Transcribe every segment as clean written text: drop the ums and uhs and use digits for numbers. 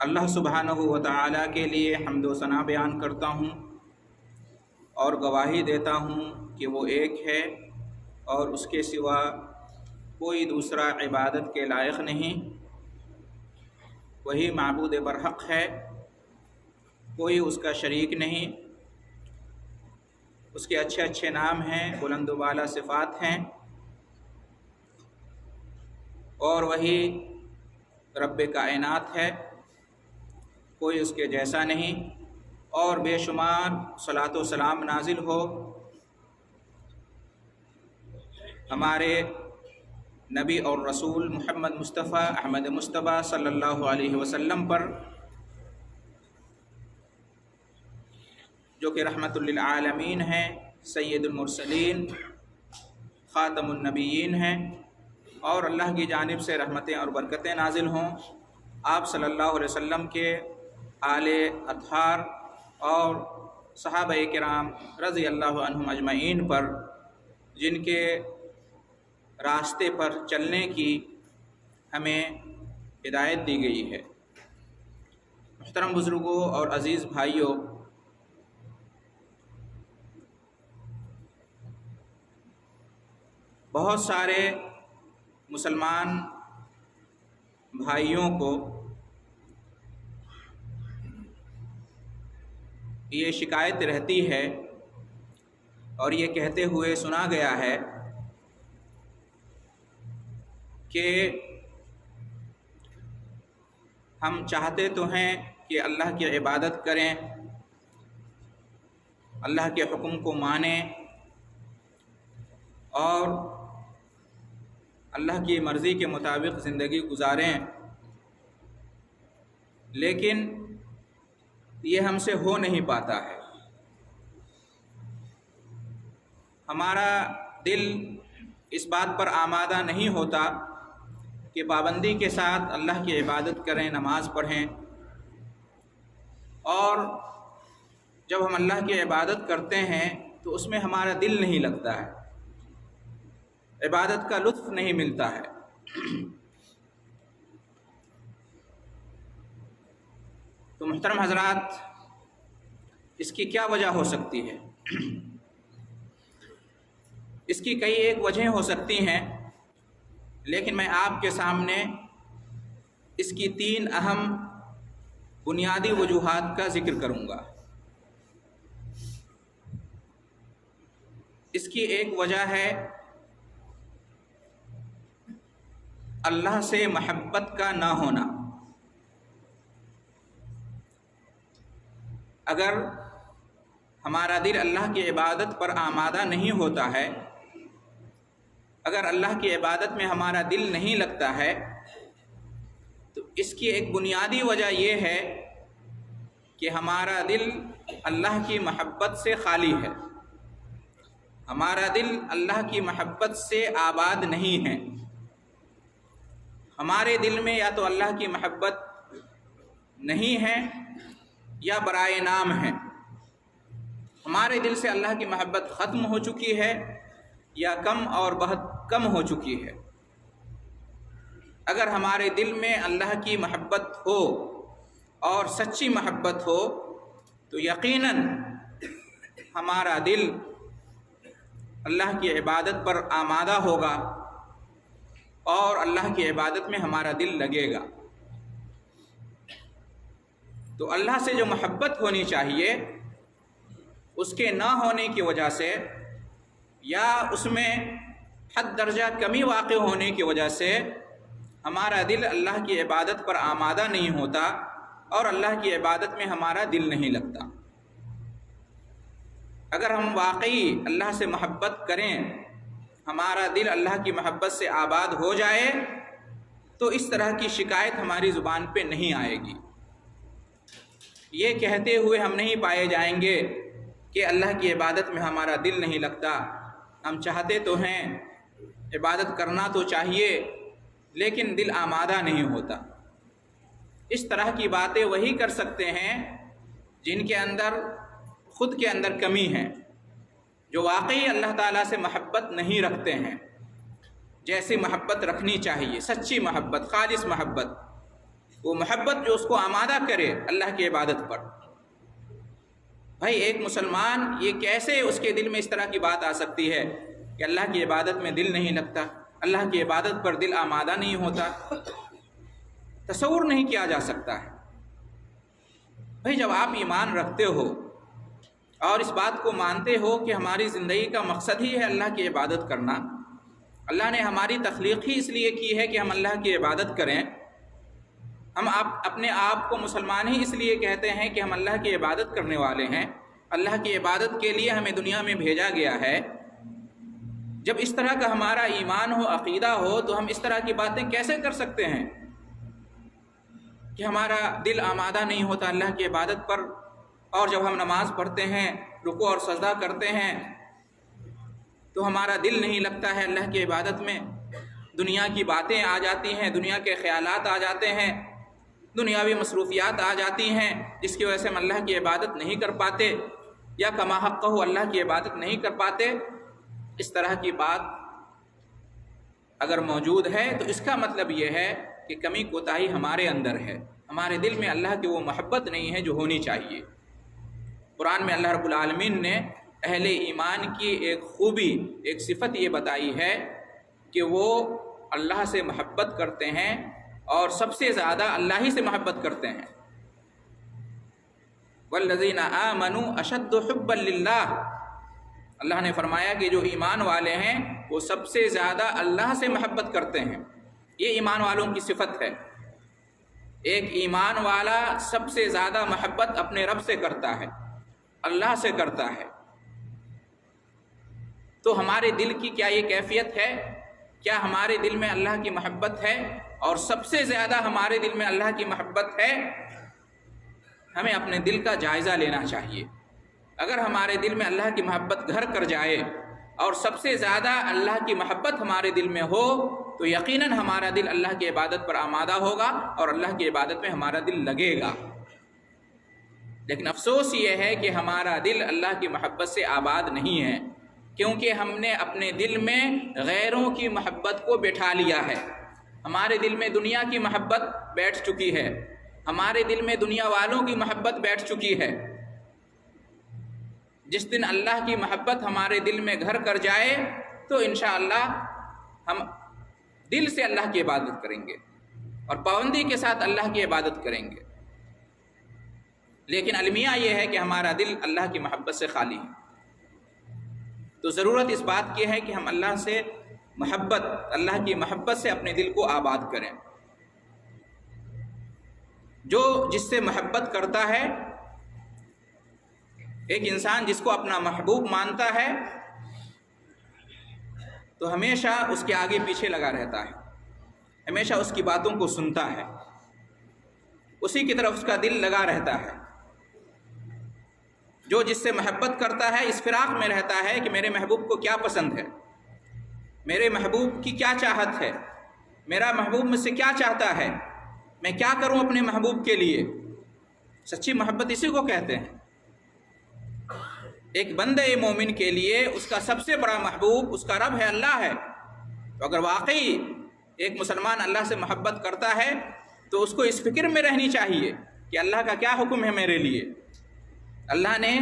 اللہ سبحانہ و تعالیٰ کے لیے حمد و ثنا بیان کرتا ہوں اور گواہی دیتا ہوں کہ وہ ایک ہے اور اس کے سوا کوئی دوسرا عبادت کے لائق نہیں، وہی معبود برحق ہے، کوئی اس کا شریک نہیں۔ اس کے اچھے اچھے نام ہیں، بلند و بالا صفات ہیں، اور وہی رب کائنات ہے، کوئی اس کے جیسا نہیں۔ اور بے شمار صلاۃ و سلام نازل ہو ہمارے نبی اور رسول محمد مصطفیٰ احمد مصطفیٰ صلی اللہ علیہ وسلم پر، جو کہ رحمت للعالمین ہیں، سید المرسلین، خاتم النبیین ہیں، اور اللہ کی جانب سے رحمتیں اور برکتیں نازل ہوں آپ صلی اللہ علیہ وسلم کے آل اطہار اور صحابہ کرام رضی اللہ عنہم اجمعین پر، جن کے راستے پر چلنے کی ہمیں ہدایت دی گئی ہے۔ محترم بزرگوں اور عزیز بھائیوں، بہت سارے مسلمان بھائیوں کو یہ شکایت رہتی ہے اور یہ کہتے ہوئے سنا گیا ہے کہ ہم چاہتے تو ہیں کہ اللہ کی عبادت کریں، اللہ کے حکم کو مانیں اور اللہ کی مرضی کے مطابق زندگی گزاریں، لیکن یہ ہم سے ہو نہیں پاتا ہے۔ ہمارا دل اس بات پر آمادہ نہیں ہوتا کہ پابندی کے ساتھ اللہ کی عبادت کریں، نماز پڑھیں، اور جب ہم اللہ کی عبادت کرتے ہیں تو اس میں ہمارا دل نہیں لگتا ہے، عبادت کا لطف نہیں ملتا ہے۔ تو محترم حضرات، اس کی کیا وجہ ہو سکتی ہے؟ اس کی کئی ایک وجہیں ہو سکتی ہیں، لیکن میں آپ کے سامنے اس کی 3 اہم بنیادی وجوہات کا ذکر کروں گا۔ اس کی ایک وجہ ہے اللہ سے محبت کا نہ ہونا۔ اگر ہمارا دل اللہ کی عبادت پر آمادہ نہیں ہوتا ہے، اگر اللہ کی عبادت میں ہمارا دل نہیں لگتا ہے، تو اس کی ایک بنیادی وجہ یہ ہے کہ ہمارا دل اللہ کی محبت سے خالی ہے، ہمارا دل اللہ کی محبت سے آباد نہیں ہے۔ ہمارے دل میں یا تو اللہ کی محبت نہیں ہے یا برائے نام ہے، ہمارے دل سے اللہ کی محبت ختم ہو چکی ہے یا کم اور بہت کم ہو چکی ہے۔ اگر ہمارے دل میں اللہ کی محبت ہو اور سچی محبت ہو تو یقیناً ہمارا دل اللہ کی عبادت پر آمادہ ہوگا اور اللہ کی عبادت میں ہمارا دل لگے گا۔ تو اللہ سے جو محبت ہونی چاہیے، اس کے نہ ہونے کی وجہ سے یا اس میں حد درجہ کمی واقع ہونے کی وجہ سے ہمارا دل اللہ کی عبادت پر آمادہ نہیں ہوتا اور اللہ کی عبادت میں ہمارا دل نہیں لگتا۔ اگر ہم واقعی اللہ سے محبت کریں، ہمارا دل اللہ کی محبت سے آباد ہو جائے، تو اس طرح کی شکایت ہماری زبان پہ نہیں آئے گی۔ یہ کہتے ہوئے ہم نہیں پائے جائیں گے کہ اللہ کی عبادت میں ہمارا دل نہیں لگتا، ہم چاہتے تو ہیں، عبادت کرنا تو چاہیے، لیکن دل آمادہ نہیں ہوتا۔ اس طرح کی باتیں وہی کر سکتے ہیں جن کے اندر خود کے اندر کمی ہے، جو واقعی اللہ تعالیٰ سے محبت نہیں رکھتے ہیں، جیسی محبت رکھنی چاہیے، سچی محبت، خالص محبت۔ وہ محبت جو اس کو آمادہ کرے اللہ کی عبادت پر۔ بھائی ایک مسلمان یہ کیسے اس کے دل میں اس طرح کی بات آ سکتی ہے کہ اللہ کی عبادت میں دل نہیں لگتا، اللہ کی عبادت پر دل آمادہ نہیں ہوتا؟ تصور نہیں کیا جا سکتا ہے۔ بھائی جب آپ ایمان رکھتے ہو اور اس بات کو مانتے ہو کہ ہماری زندگی کا مقصد ہی ہے اللہ کی عبادت کرنا، اللہ نے ہماری تخلیق ہی اس لیے کی ہے کہ ہم اللہ کی عبادت کریں، ہم اپنے آپ کو مسلمان ہی اس لیے کہتے ہیں کہ ہم اللہ کی عبادت کرنے والے ہیں، اللہ کی عبادت کے لیے ہمیں دنیا میں بھیجا گیا ہے۔ جب اس طرح کا ہمارا ایمان ہو، عقیدہ ہو، تو ہم اس طرح کی باتیں کیسے کر سکتے ہیں کہ ہمارا دل آمادہ نہیں ہوتا اللہ کی عبادت پر، اور جب ہم نماز پڑھتے ہیں، رکوع اور سجدہ کرتے ہیں، تو ہمارا دل نہیں لگتا ہے اللہ کی عبادت میں، دنیا کی باتیں آ جاتی ہیں، دنیا کے خیالات آ جاتے ہیں، دنیاوی مصروفیات آ جاتی ہیں، جس کی وجہ سے ہم اللہ کی عبادت نہیں کر پاتے یا کما حقہ اللہ کی عبادت نہیں کر پاتے۔ اس طرح کی بات اگر موجود ہے تو اس کا مطلب یہ ہے کہ کمی کوتاہی ہمارے اندر ہے، ہمارے دل میں اللہ کی وہ محبت نہیں ہے جو ہونی چاہیے۔ قرآن میں اللہ رب العالمین نے اہل ایمان کی ایک خوبی، ایک صفت یہ بتائی ہے کہ وہ اللہ سے محبت کرتے ہیں اور سب سے زیادہ اللہ ہی سے محبت کرتے ہیں۔ والذین آمنوا اشد حبا للہ، اللہ نے فرمایا کہ جو ایمان والے ہیں وہ سب سے زیادہ اللہ سے محبت کرتے ہیں۔ یہ ایمان والوں کی صفت ہے۔ ایک ایمان والا سب سے زیادہ محبت اپنے رب سے کرتا ہے، اللہ سے کرتا ہے۔ تو ہمارے دل کی کیا یہ کیفیت ہے؟ کیا ہمارے دل میں اللہ کی محبت ہے اور سب سے زیادہ ہمارے دل میں اللہ کی محبت ہے؟ ہمیں اپنے دل کا جائزہ لینا چاہیے۔ اگر ہمارے دل میں اللہ کی محبت گھر کر جائے اور سب سے زیادہ اللہ کی محبت ہمارے دل میں ہو تو یقیناً ہمارا دل اللہ کی عبادت پر آمادہ ہوگا اور اللہ کی عبادت میں ہمارا دل لگے گا۔ لیکن افسوس یہ ہے کہ ہمارا دل اللہ کی محبت سے آباد نہیں ہے، کیونکہ ہم نے اپنے دل میں غیروں کی محبت کو بٹھا لیا ہے۔ ہمارے دل میں دنیا کی محبت بیٹھ چکی ہے، ہمارے دل میں دنیا والوں کی محبت بیٹھ چکی ہے۔ جس دن اللہ کی محبت ہمارے دل میں گھر کر جائے تو انشاءاللہ ہم دل سے اللہ کی عبادت کریں گے اور پابندی کے ساتھ اللہ کی عبادت کریں گے۔ لیکن المیہ یہ ہے کہ ہمارا دل اللہ کی محبت سے خالی ہے۔ تو ضرورت اس بات کی ہے کہ ہم اللہ سے محبت، اللہ کی محبت سے اپنے دل کو آباد کریں۔ جو جس سے محبت کرتا ہے، ایک انسان جس کو اپنا محبوب مانتا ہے تو ہمیشہ اس کے آگے پیچھے لگا رہتا ہے، ہمیشہ اس کی باتوں کو سنتا ہے، اسی کی طرف اس کا دل لگا رہتا ہے۔ جو جس سے محبت کرتا ہے اس فراق میں رہتا ہے کہ میرے محبوب کو کیا پسند ہے، میرے محبوب کی کیا چاہت ہے، میرا محبوب مجھ سے کیا چاہتا ہے، میں کیا کروں اپنے محبوب کے لیے۔ سچی محبت اسی کو کہتے ہیں۔ ایک بندے مومن کے لیے اس کا سب سے بڑا محبوب اس کا رب ہے، اللہ ہے۔ تو اگر واقعی ایک مسلمان اللہ سے محبت کرتا ہے تو اس کو اس فکر میں رہنی چاہیے کہ اللہ کا کیا حکم ہے میرے لیے، اللہ نے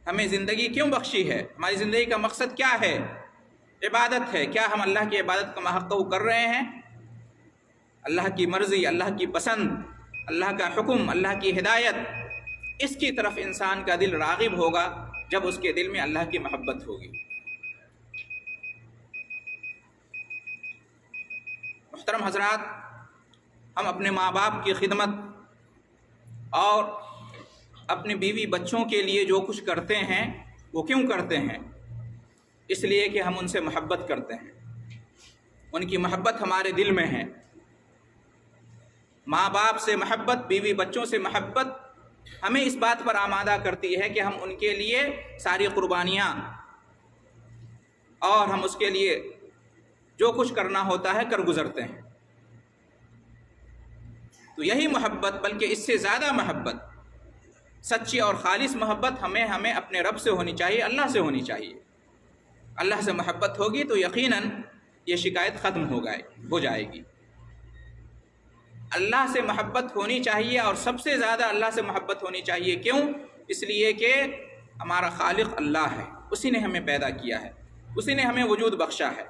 ہمیں زندگی کیوں بخشی ہے، ہماری زندگی کا مقصد کیا ہے، عبادت ہے، کیا ہم اللہ کی عبادت کا حق کر رہے ہیں؟ اللہ کی مرضی، اللہ کی پسند، اللہ کا حکم، اللہ کی ہدایت، اس کی طرف انسان کا دل راغب ہوگا جب اس کے دل میں اللہ کی محبت ہوگی۔ محترم حضرات، ہم اپنے ماں باپ کی خدمت اور اپنے بیوی بچوں کے لیے جو کچھ کرتے ہیں وہ کیوں کرتے ہیں؟ اس لیے کہ ہم ان سے محبت کرتے ہیں، ان کی محبت ہمارے دل میں ہے۔ ماں باپ سے محبت، بیوی بچوں سے محبت ہمیں اس بات پر آمادہ کرتی ہے کہ ہم ان کے لیے ساری قربانیاں اور ہم اس کے لیے جو کچھ کرنا ہوتا ہے کر گزرتے ہیں۔ تو یہی محبت، بلکہ اس سے زیادہ محبت، سچی اور خالص محبت ہمیں اپنے رب سے ہونی چاہیے، اللہ سے ہونی چاہیے۔ اللہ سے محبت ہوگی تو یقیناً یہ شکایت ختم ہو جائے گی۔ اللہ سے محبت ہونی چاہیے، اور سب سے زیادہ اللہ سے محبت ہونی چاہیے۔ کیوں؟ اس لیے کہ ہمارا خالق اللہ ہے، اسی نے ہمیں پیدا کیا ہے، اسی نے ہمیں وجود بخشا ہے،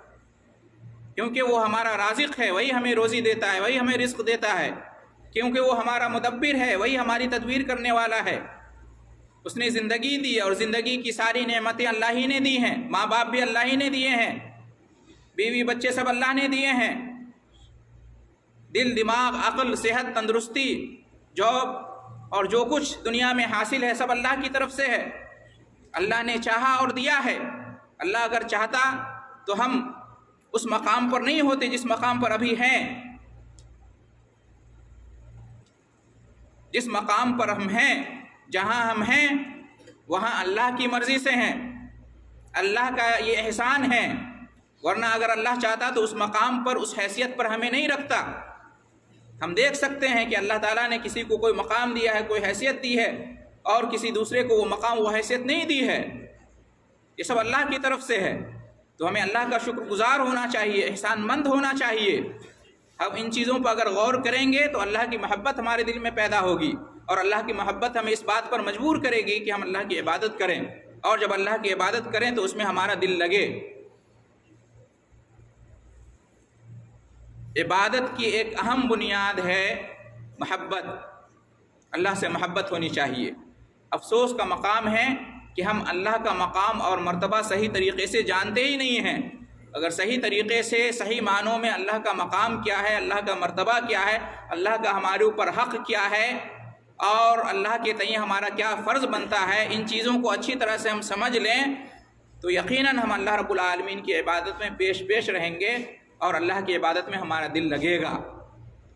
کیونکہ وہ ہمارا رازق ہے، وہی ہمیں روزی دیتا ہے، وہی ہمیں رزق دیتا ہے، کیونکہ وہ ہمارا مدبر ہے، وہی ہماری تدبیر کرنے والا ہے۔ اس نے زندگی دی، اور زندگی کی ساری نعمتیں اللہ ہی نے دی ہیں، ماں باپ بھی اللہ ہی نے دیے ہیں، بیوی بچے سب اللہ نے دیے ہیں، دل دماغ عقل صحت تندرستی جاب اور جو کچھ دنیا میں حاصل ہے سب اللہ کی طرف سے ہے، اللہ نے چاہا اور دیا ہے۔ اللہ اگر چاہتا تو ہم اس مقام پر نہیں ہوتے جس مقام پر ابھی ہیں، جس مقام پر ہم ہیں، جہاں ہم ہیں وہاں اللہ کی مرضی سے ہیں، اللہ کا یہ احسان ہے، ورنہ اگر اللہ چاہتا تو اس مقام پر اس حیثیت پر ہمیں نہیں رکھتا۔ ہم دیکھ سکتے ہیں کہ اللہ تعالیٰ نے کسی کو کوئی مقام دیا ہے، کوئی حیثیت دی ہے، اور کسی دوسرے کو وہ مقام وہ حیثیت نہیں دی ہے، یہ سب اللہ کی طرف سے ہے۔ تو ہمیں اللہ کا شکر گزار ہونا چاہیے، احسان مند ہونا چاہیے۔ ہم ان چیزوں پر اگر غور کریں گے تو اللہ کی محبت ہمارے دل میں پیدا ہوگی، اور اللہ کی محبت ہمیں اس بات پر مجبور کرے گی کہ ہم اللہ کی عبادت کریں، اور جب اللہ کی عبادت کریں تو اس میں ہمارا دل لگے۔ عبادت کی ایک اہم بنیاد ہے محبت، اللہ سے محبت ہونی چاہیے۔ افسوس کا مقام ہے کہ ہم اللہ کا مقام اور مرتبہ صحیح طریقے سے جانتے ہی نہیں ہیں۔ اگر صحیح طریقے سے صحیح معنوں میں اللہ کا مقام کیا ہے، اللہ کا مرتبہ کیا ہے، اللہ کا ہمارے اوپر حق کیا ہے، اور اللہ کے تئیں ہمارا کیا فرض بنتا ہے، ان چیزوں کو اچھی طرح سے ہم سمجھ لیں تو یقیناً ہم اللہ رب العالمین کی عبادت میں پیش رہیں گے، اور اللہ کی عبادت میں ہمارا دل لگے گا۔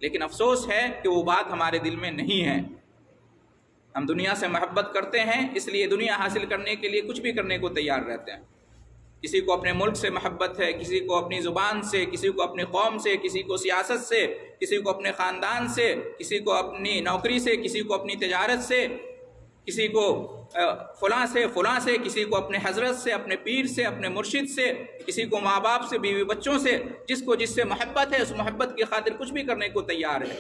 لیکن افسوس ہے کہ وہ بات ہمارے دل میں نہیں ہے۔ ہم دنیا سے محبت کرتے ہیں، اس لیے دنیا حاصل کرنے کے لیے کچھ بھی کرنے کو تیار رہتے ہیں۔ کسی کو اپنے ملک سے محبت ہے، کسی کو اپنی زبان سے، کسی کو اپنی قوم سے، کسی کو سیاست سے، کسی کو اپنے خاندان سے، کسی کو اپنی نوکری سے، کسی کو اپنی تجارت سے، کسی کو فلاں سے، کسی کو اپنے حضرت سے، اپنے پیر سے، اپنے مرشد سے، کسی کو ماں باپ سے، بیوی بچوں سے، جس کو جس سے محبت ہے اس محبت کی خاطر کچھ بھی کرنے کو تیار ہے۔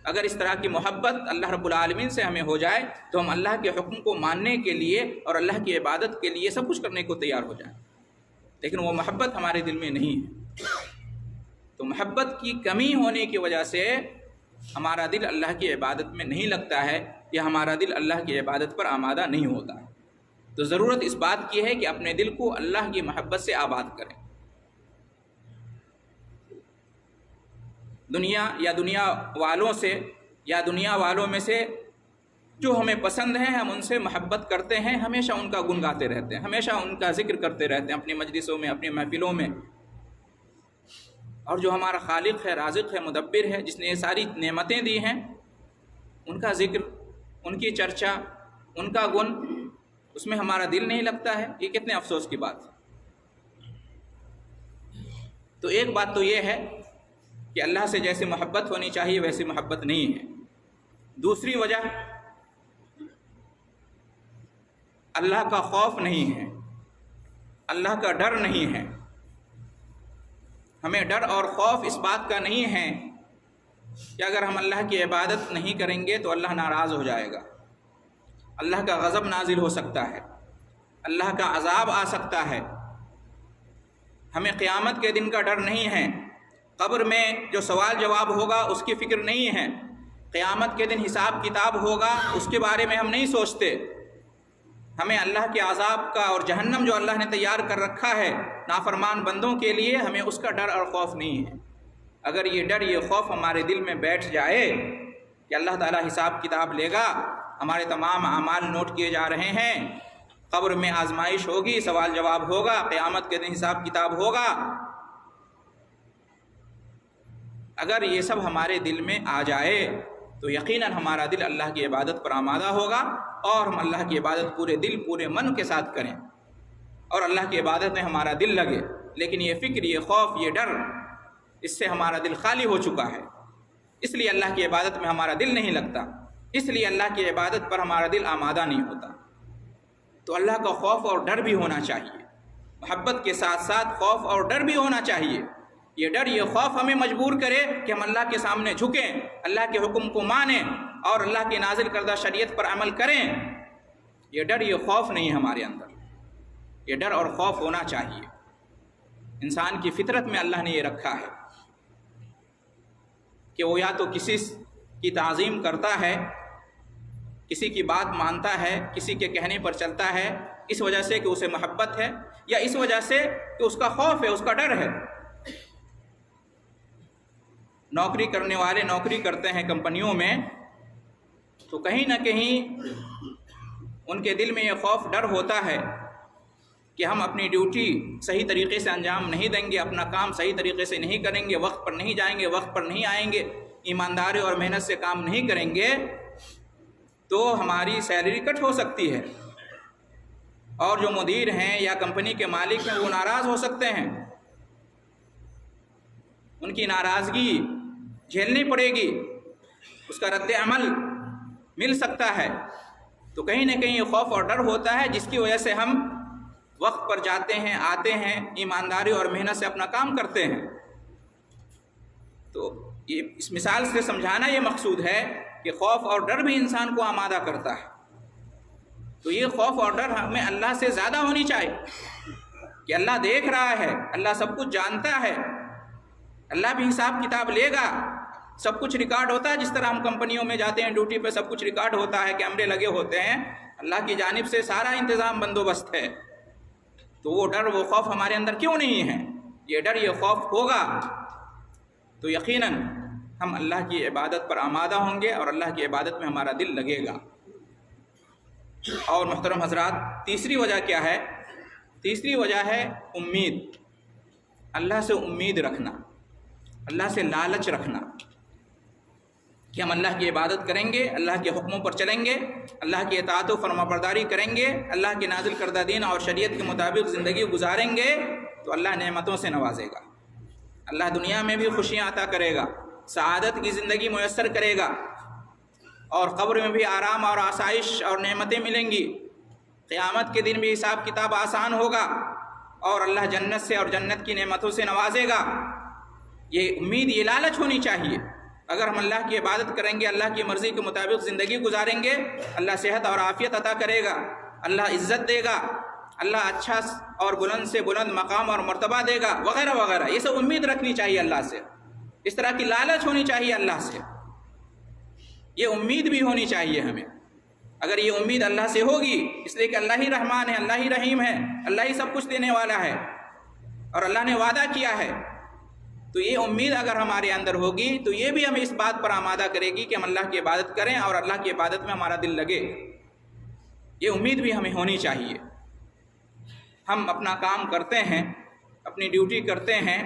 اگر اس طرح کی محبت اللہ رب العالمین سے ہمیں ہو جائے تو ہم اللہ کے حکم کو ماننے کے لیے اور اللہ کی عبادت کے لیے سب کچھ کرنے کو تیار ہو جائیں، لیکن وہ محبت ہمارے دل میں نہیں ہے۔ تو محبت کی کمی ہونے کی وجہ سے ہمارا دل اللہ کی عبادت میں نہیں لگتا ہے، یا ہمارا دل اللہ کی عبادت پر آمادہ نہیں ہوتا ہے۔ تو ضرورت اس بات کی ہے کہ اپنے دل کو اللہ کی محبت سے آباد کریں۔ دنیا والوں سے، یا دنیا والوں میں سے جو ہمیں پسند ہیں، ہم ان سے محبت کرتے ہیں، ہمیشہ ان کا گن گاتے رہتے ہیں، ہمیشہ ان کا ذکر کرتے رہتے ہیں اپنی مجلسوں میں، اپنی محفلوں میں۔ اور جو ہمارا خالق ہے، رازق ہے، مدبر ہے، جس نے یہ ساری نعمتیں دی ہیں، ان کا ذکر، ان کی چرچا، ان کا گن، اس میں ہمارا دل نہیں لگتا ہے، یہ کتنے افسوس کی بات ہے۔ تو ایک بات تو یہ ہے کہ اللہ سے جیسے محبت ہونی چاہیے ویسی محبت نہیں ہے۔ دوسری وجہ، اللہ کا خوف نہیں ہے، اللہ کا ڈر نہیں ہے۔ ہمیں ڈر اور خوف اس بات کا نہیں ہے کہ اگر ہم اللہ کی عبادت نہیں کریں گے تو اللہ ناراض ہو جائے گا، اللہ کا غضب نازل ہو سکتا ہے، اللہ کا عذاب آ سکتا ہے۔ ہمیں قیامت کے دن کا ڈر نہیں ہے، قبر میں جو سوال جواب ہوگا اس کی فکر نہیں ہے، قیامت کے دن حساب کتاب ہوگا اس کے بارے میں ہم نہیں سوچتے۔ ہمیں اللہ کے عذاب کا اور جہنم جو اللہ نے تیار کر رکھا ہے نافرمان بندوں کے لیے، ہمیں اس کا ڈر اور خوف نہیں ہے۔ اگر یہ ڈر یہ خوف ہمارے دل میں بیٹھ جائے کہ اللہ تعالیٰ حساب کتاب لے گا، ہمارے تمام اعمال نوٹ کیے جا رہے ہیں، قبر میں آزمائش ہوگی، سوال جواب ہوگا، قیامت کے دن حساب کتاب ہوگا، اگر یہ سب ہمارے دل میں آ جائے تو یقیناً ہمارا دل اللہ کی عبادت پر آمادہ ہوگا، اور ہم اللہ کی عبادت پورے دل پورے من کے ساتھ کریں، اور اللہ کی عبادت میں ہمارا دل لگے۔ لیکن یہ فکر، یہ خوف، یہ ڈر، اس سے ہمارا دل خالی ہو چکا ہے، اس لیے اللہ کی عبادت میں ہمارا دل نہیں لگتا، اس لیے اللہ کی عبادت پر ہمارا دل آمادہ نہیں ہوتا۔ تو اللہ کا خوف اور ڈر بھی ہونا چاہیے، محبت کے ساتھ ساتھ خوف اور ڈر بھی ہونا چاہیے یہ ڈر یہ خوف ہمیں مجبور کرے کہ ہم اللہ کے سامنے جھکیں، اللہ کے حکم کو مانیں اور اللہ کی نازل کردہ شریعت پر عمل کریں۔ یہ ڈر یہ خوف نہیں ہے ہمارے اندر، یہ ڈر اور خوف ہونا چاہیے۔ انسان کی فطرت میں اللہ نے یہ رکھا ہے کہ وہ یا تو کسی کی تعظیم کرتا ہے، کسی کی بات مانتا ہے، کسی کے کہنے پر چلتا ہے اس وجہ سے کہ اسے محبت ہے، یا اس وجہ سے کہ اس کا خوف ہے، اس کا ڈر ہے۔ نوکری کرنے والے نوکری کرتے ہیں کمپنیوں میں، تو کہیں نہ کہیں ان کے دل میں یہ خوف ڈر ہوتا ہے کہ ہم اپنی ڈیوٹی صحیح طریقے سے انجام نہیں دیں گے، اپنا کام صحیح طریقے سے نہیں کریں گے، وقت پر نہیں جائیں گے، وقت پر نہیں آئیں گے، ایمانداری اور محنت سے کام نہیں کریں گے تو ہماری سیلری کٹ ہو سکتی ہے، اور جو مدیر ہیں یا کمپنی کے مالک ہیں وہ ناراض ہو سکتے ہیں، ان کی ناراضگی جھیلنی پڑے گی، اس کا رد عمل مل سکتا ہے۔ تو کہیں نہ کہیں یہ خوف اور ڈر ہوتا ہے جس کی وجہ سے ہم وقت پر جاتے ہیں، آتے ہیں، ایمانداری اور محنت سے اپنا کام کرتے ہیں۔ تو یہ اس مثال سے سمجھانا یہ مقصود ہے کہ خوف اور ڈر بھی انسان کو آمادہ کرتا ہے۔ تو یہ خوف اور ڈر ہمیں اللہ سے زیادہ ہونی چاہیے کہ اللہ دیکھ رہا ہے، اللہ سب کچھ جانتا ہے، اللہ بھی حساب کتاب لے گا، سب کچھ ریکارڈ ہوتا ہے۔ جس طرح ہم کمپنیوں میں جاتے ہیں ڈیوٹی پہ سب کچھ ریکارڈ ہوتا ہے، کیمرے لگے ہوتے ہیں، اللہ کی جانب سے سارا انتظام بندوبست ہے۔ تو وہ ڈر وہ خوف ہمارے اندر کیوں نہیں ہے؟ یہ ڈر یہ خوف ہوگا تو یقیناً ہم اللہ کی عبادت پر آمادہ ہوں گے اور اللہ کی عبادت میں ہمارا دل لگے گا۔ اور محترم حضرات، تیسری وجہ کیا ہے؟ تیسری وجہ ہے امید، اللہ سے امید رکھنا، اللہ سے لالچ رکھنا کہ ہم اللہ کی عبادت کریں گے، اللہ کے حکموں پر چلیں گے، اللہ کی اطاعت و فرمانبرداری کریں گے، اللہ کے نازل کردہ دین اور شریعت کے مطابق زندگی گزاریں گے تو اللہ نعمتوں سے نوازے گا، اللہ دنیا میں بھی خوشیاں عطا کرے گا، سعادت کی زندگی میسر کرے گا، اور قبر میں بھی آرام اور آسائش اور نعمتیں ملیں گی، قیامت کے دن بھی حساب کتاب آسان ہوگا، اور اللہ جنت سے اور جنت کی نعمتوں سے نوازے گا۔ یہ امید، یہ لالچ ہونی چاہیے۔ اگر ہم اللہ کی عبادت کریں گے، اللہ کی مرضی کے مطابق زندگی گزاریں گے، اللہ صحت اور عافیت عطا کرے گا، اللہ عزت دے گا، اللہ اچھا اور بلند سے بلند مقام اور مرتبہ دے گا، وغیرہ وغیرہ۔ یہ سب امید رکھنی چاہیے اللہ سے، اس طرح کی لالچ ہونی چاہیے اللہ سے، یہ امید بھی ہونی چاہیے ہمیں۔ اگر یہ امید اللہ سے ہوگی، اس لیے کہ اللہ ہی رحمان ہے، اللہ ہی رحیم ہے، اللہ ہی سب کچھ دینے والا ہے اور اللہ نے وعدہ کیا ہے، تو یہ امید اگر ہمارے اندر ہوگی تو یہ بھی ہمیں اس بات پر آمادہ کرے گی کہ ہم اللہ کی عبادت کریں اور اللہ کی عبادت میں ہمارا دل لگے۔ یہ امید بھی ہمیں ہونی چاہیے۔ ہم اپنا کام کرتے ہیں، اپنی ڈیوٹی کرتے ہیں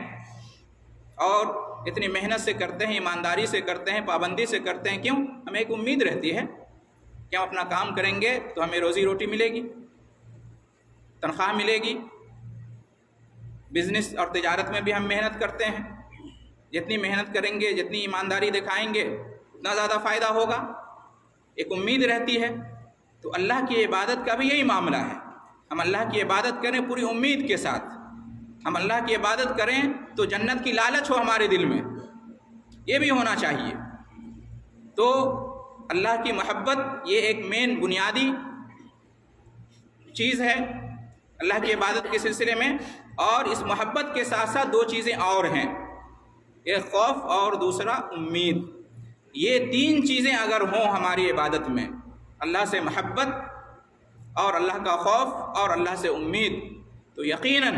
اور اتنی محنت سے کرتے ہیں، ایمانداری سے کرتے ہیں، پابندی سے کرتے ہیں، کیوں؟ ہمیں ایک امید رہتی ہے کہ ہم اپنا کام کریں گے تو ہمیں روزی روٹی ملے گی، تنخواہ ملے گی۔ بزنس اور تجارت میں بھی ہم محنت کرتے ہیں، جتنی محنت کریں گے، جتنی ایمانداری دکھائیں گے اتنا زیادہ فائدہ ہوگا، ایک امید رہتی ہے۔ تو اللہ کی عبادت کا بھی یہی معاملہ ہے، ہم اللہ کی عبادت کریں پوری امید کے ساتھ، ہم اللہ کی عبادت کریں تو جنت کی لالچ ہو ہمارے دل میں، یہ بھی ہونا چاہیے۔ تو اللہ کی محبت یہ ایک مین بنیادی چیز ہے اللہ کی عبادت کے سلسلے میں، اور اس محبت کے ساتھ ساتھ دو چیزیں اور ہیں، ایک خوف اور دوسرا امید۔ یہ تین چیزیں اگر ہوں ہماری عبادت میں، اللہ سے محبت اور اللہ کا خوف اور اللہ سے امید، تو یقیناً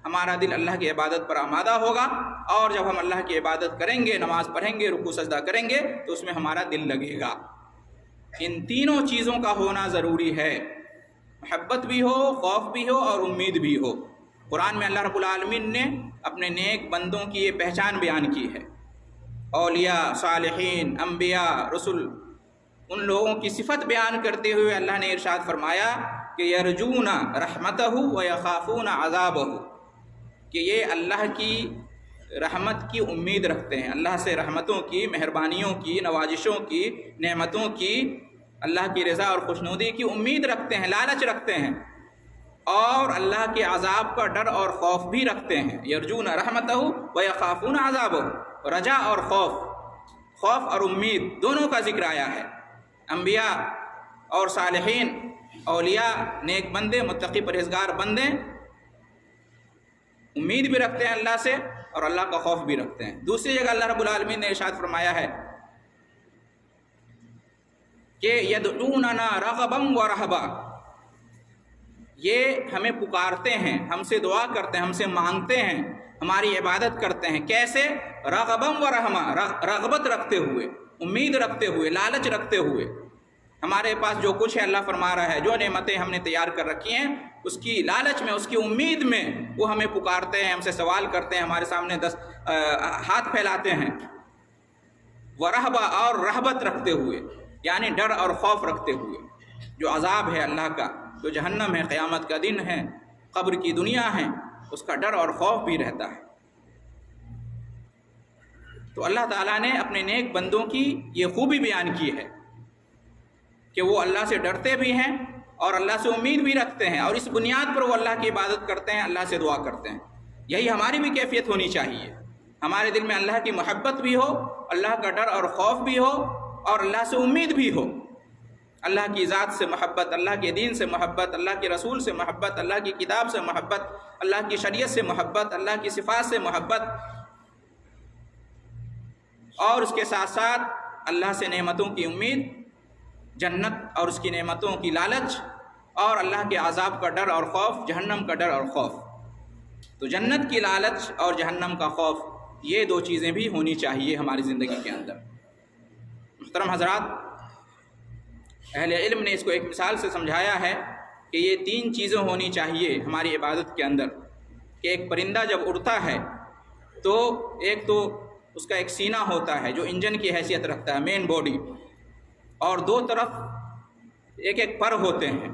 ہمارا دل اللہ کی عبادت پر آمادہ ہوگا، اور جب ہم اللہ کی عبادت کریں گے، نماز پڑھیں گے، رکوع سجدہ کریں گے تو اس میں ہمارا دل لگے گا۔ ان تینوں چیزوں کا ہونا ضروری ہے، محبت بھی ہو، خوف بھی ہو اور امید بھی ہو۔ قرآن میں اللہ رب العالمین نے اپنے نیک بندوں کی یہ پہچان بیان کی ہے، اولیاء، صالحین، انبیاء، رسل، ان لوگوں کی صفت بیان کرتے ہوئے اللہ نے ارشاد فرمایا کہ یرجون رحمتہ ویخافون عذابہ، کہ یہ اللہ کی رحمت کی امید رکھتے ہیں، اللہ سے رحمتوں کی، مہربانیوں کی، نوازشوں کی، نعمتوں کی، اللہ کی رضا اور خوشنودی کی امید رکھتے ہیں، لالچ رکھتے ہیں، اور اللہ کے عذاب کا ڈر اور خوف بھی رکھتے ہیں. یرجون رحمتہ و یخافون عذابہ، رجا اور خوف اور امید دونوں کا ذکر آیا ہے. انبیاء اور صالحین، اولیاء، نیک بندے، متقی پرہیزگار بندے امید بھی رکھتے ہیں اللہ سے اور اللہ کا خوف بھی رکھتے ہیں. دوسری جگہ اللہ رب العالمین نے ارشاد فرمایا ہے کہ یدعوننا رغبا و رہبا، یہ ہمیں پکارتے ہیں، ہم سے دعا کرتے ہیں، ہم سے مانگتے ہیں، ہماری عبادت کرتے ہیں. کیسے؟ رغبا و رحمہ، رغبت رکھتے ہوئے، امید رکھتے ہوئے، لالچ رکھتے ہوئے. ہمارے پاس جو کچھ ہے اللہ فرما رہا ہے، جو نعمتیں ہم نے تیار کر رکھی ہیں، اس کی لالچ میں، اس کی امید میں وہ ہمیں پکارتے ہیں، ہم سے سوال کرتے ہیں، ہمارے سامنے ہاتھ پھیلاتے ہیں. ورہبا، اور رہبت رکھتے ہوئے، یعنی ڈر اور خوف رکھتے ہوئے. جو عذاب ہے اللہ کا، جو جہنم ہے، قیامت کا دن ہے، قبر کی دنیا ہے، اس کا ڈر اور خوف بھی رہتا ہے. تو اللہ تعالیٰ نے اپنے نیک بندوں کی یہ خوبی بیان کی ہے کہ وہ اللہ سے ڈرتے بھی ہیں اور اللہ سے امید بھی رکھتے ہیں، اور اس بنیاد پر وہ اللہ کی عبادت کرتے ہیں، اللہ سے دعا کرتے ہیں. یہی ہماری بھی کیفیت ہونی چاہیے. ہمارے دل میں اللہ کی محبت بھی ہو، اللہ کا ڈر اور خوف بھی ہو، اور اللہ سے امید بھی ہو. اللہ کی ذات سے محبت، اللہ کے دین سے محبت، اللہ کے رسول سے محبت، اللہ کی کتاب سے محبت، اللہ کی شریعت سے محبت، اللہ کی صفات سے محبت، اور اس کے ساتھ ساتھ اللہ سے نعمتوں کی امید، جنت اور اس کی نعمتوں کی لالچ، اور اللہ کے عذاب کا ڈر اور خوف، جہنم کا ڈر اور خوف. تو جنت کی لالچ اور جہنم کا خوف، یہ دو چیزیں بھی ہونی چاہیے ہماری زندگی کے اندر. محترم حضرات، اہل علم نے اس کو ایک مثال سے سمجھایا ہے کہ یہ تین چیزیں ہونی چاہیے ہماری عبادت کے اندر. کہ ایک پرندہ جب اڑتا ہے تو ایک تو اس کا ایک سینہ ہوتا ہے جو انجن کی حیثیت رکھتا ہے، مین باڈی، اور دو طرف ایک ایک پر ہوتے ہیں.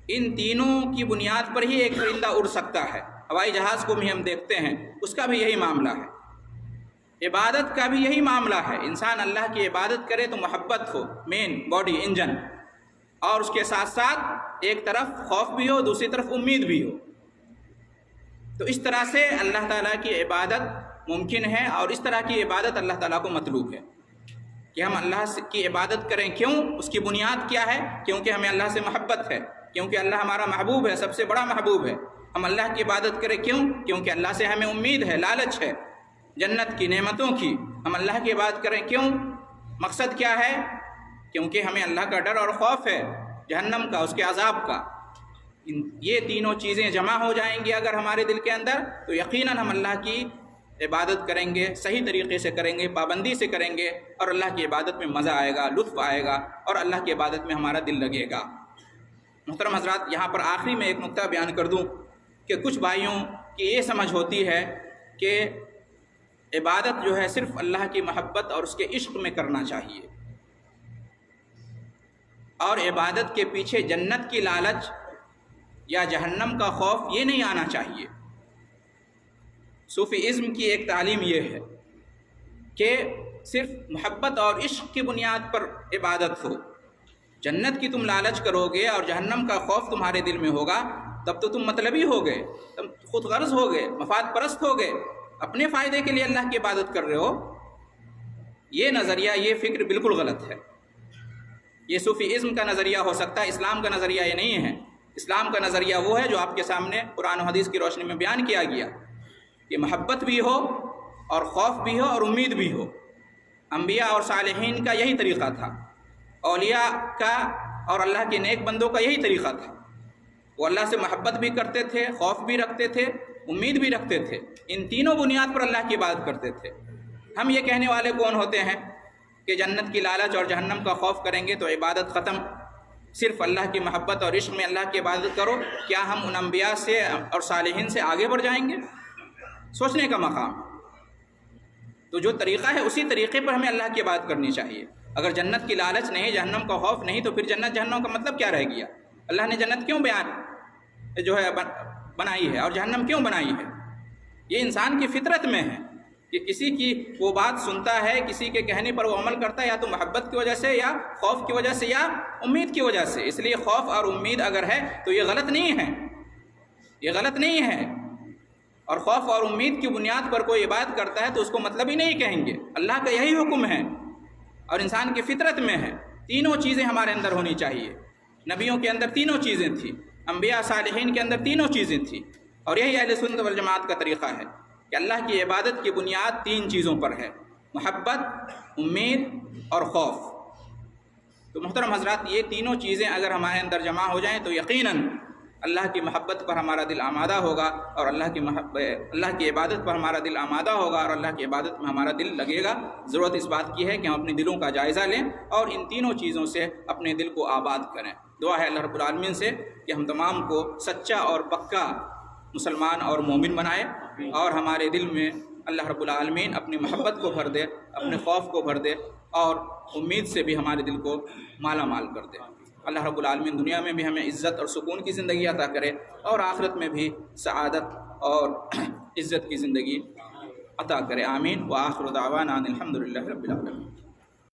ان تینوں کی بنیاد پر ہی ایک پرندہ اڑ سکتا ہے. ہوائی جہاز کو بھی ہم دیکھتے ہیں، اس کا بھی یہی معاملہ ہے. عبادت کا بھی یہی معاملہ ہے. انسان اللہ کی عبادت کرے تو محبت ہو، مین باڈی، انجن، اور اس کے ساتھ ساتھ ایک طرف خوف بھی ہو، دوسری طرف امید بھی ہو. تو اس طرح سے اللہ تعالیٰ کی عبادت ممکن ہے، اور اس طرح کی عبادت اللہ تعالیٰ کو مطلوب ہے کہ ہم اللہ کی عبادت کریں. کیوں؟ اس کی بنیاد کیا ہے؟ کیونکہ ہمیں اللہ سے محبت ہے، کیونکہ اللہ ہمارا محبوب ہے، سب سے بڑا محبوب ہے. ہم اللہ کی عبادت کریں کیوں؟ کیونکہ اللہ سے ہمیں امید ہے، لالچ ہے جنت کی، نعمتوں کی. ہم اللہ کی عبادت کریں کیوں؟ مقصد کیا ہے؟ کیونکہ ہمیں اللہ کا ڈر اور خوف ہے، جہنم کا، اس کے عذاب کا. یہ تینوں چیزیں جمع ہو جائیں گی اگر ہمارے دل کے اندر، تو یقیناً ہم اللہ کی عبادت کریں گے، صحیح طریقے سے کریں گے، پابندی سے کریں گے، اور اللہ کی عبادت میں مزہ آئے گا، لطف آئے گا، اور اللہ کی عبادت میں ہمارا دل لگے گا. محترم حضرات، یہاں پر آخری میں ایک نقطہ بیان کر دوں کہ کچھ بھائیوں کی یہ سمجھ ہوتی ہے کہ عبادت جو ہے صرف اللہ کی محبت اور اس کے عشق میں کرنا چاہیے، اور عبادت کے پیچھے جنت کی لالچ یا جہنم کا خوف یہ نہیں آنا چاہیے. صوفی ازم کی ایک تعلیم یہ ہے کہ صرف محبت اور عشق کی بنیاد پر عبادت ہو. جنت کی تم لالچ کرو گے اور جہنم کا خوف تمہارے دل میں ہوگا، تب تو تم مطلبی ہو گئے، تم خود غرض ہو گئے، مفاد پرست ہو گئے، اپنے فائدے کے لیے اللہ کی عبادت کر رہے ہو. یہ نظریہ، یہ فکر بالکل غلط ہے. یہ صوفی ازم کا نظریہ ہو سکتا ہے، اسلام کا نظریہ یہ نہیں ہے. اسلام کا نظریہ وہ ہے جو آپ کے سامنے قرآن و حدیث کی روشنی میں بیان کیا گیا کہ محبت بھی ہو اور خوف بھی ہو اور امید بھی ہو. انبیاء اور صالحین کا یہی طریقہ تھا، اولیاء کا اور اللہ کے نیک بندوں کا یہی طریقہ تھا. وہ اللہ سے محبت بھی کرتے تھے، خوف بھی رکھتے تھے، امید بھی رکھتے تھے. ان تینوں بنیاد پر اللہ کی عبادت کرتے تھے. ہم یہ کہنے والے کون ہوتے ہیں کہ جنت کی لالچ اور جہنم کا خوف کریں گے تو عبادت ختم، صرف اللہ کی محبت اور عشق میں اللہ کی عبادت کرو. کیا ہم ان انبیاء سے اور صالحین سے آگے بڑھ جائیں گے؟ سوچنے کا مقام. تو جو طریقہ ہے اسی طریقے پر ہمیں اللہ کی عبادت کرنی چاہیے. اگر جنت کی لالچ نہیں، جہنم کا خوف نہیں، تو پھر جنت جہنم کا مطلب کیا رہ گیا؟ اللہ نے جنت کیوں بنائی ہے اور جہنم کیوں بنائی ہے؟ یہ انسان کی فطرت میں ہے. کہ کسی کی وہ بات سنتا ہے، کسی کے کہنے پر وہ عمل کرتا ہے، یا تو محبت کی وجہ سے، یا خوف کی وجہ سے، یا امید کی وجہ سے۔ اس لیے خوف اور امید اگر ہے تو یہ غلط نہیں ہے، یہ غلط نہیں ہے۔ اور خوف اور امید کی بنیاد پر کوئی عبادت کرتا ہے تو اس کو مطلب ہی نہیں کہیں گے۔ اللہ کا یہی حکم ہے اور انسان کی فطرت میں ہے، تینوں چیزیں ہمارے اندر ہونی چاہیے۔ نبیوں کے اندر تینوں چیزیں تھیں، انبیاء صالحین کے اندر تینوں چیزیں تھیں، اور یہی اہل سنت والجماعت کا طریقہ ہے کہ اللہ کی عبادت کی بنیاد تین چیزوں پر ہے: محبت، امید اور خوف۔ تو محترم حضرات، یہ تینوں چیزیں اگر ہمارے اندر جمع ہو جائیں تو یقیناً اللہ کی محبت پر ہمارا دل آمادہ ہوگا، اور اللہ کی عبادت پر ہمارا دل آمادہ ہوگا، اور اللہ کی عبادت میں ہمارا دل لگے گا۔ ضرورت اس بات کی ہے کہ ہم اپنے دلوں کا جائزہ لیں اور ان تینوں چیزوں سے اپنے دل کو آباد کریں۔ دعا ہے اللہ رب العالمین سے کہ ہم تمام کو سچا اور پکا مسلمان اور مومن بنائے، اور ہمارے دل میں اللہ رب العالمین اپنی محبت کو بھر دے، اپنے خوف کو بھر دے، اور امید سے بھی ہمارے دل کو مالا مال کر دے۔ اللہ رب العالمین دنیا میں بھی ہمیں عزت اور سکون کی زندگی عطا کرے، اور آخرت میں بھی سعادت اور عزت کی زندگی عطا کرے۔ آمین۔ وآخر دعوانا ان الحمد للہ رب العالمین۔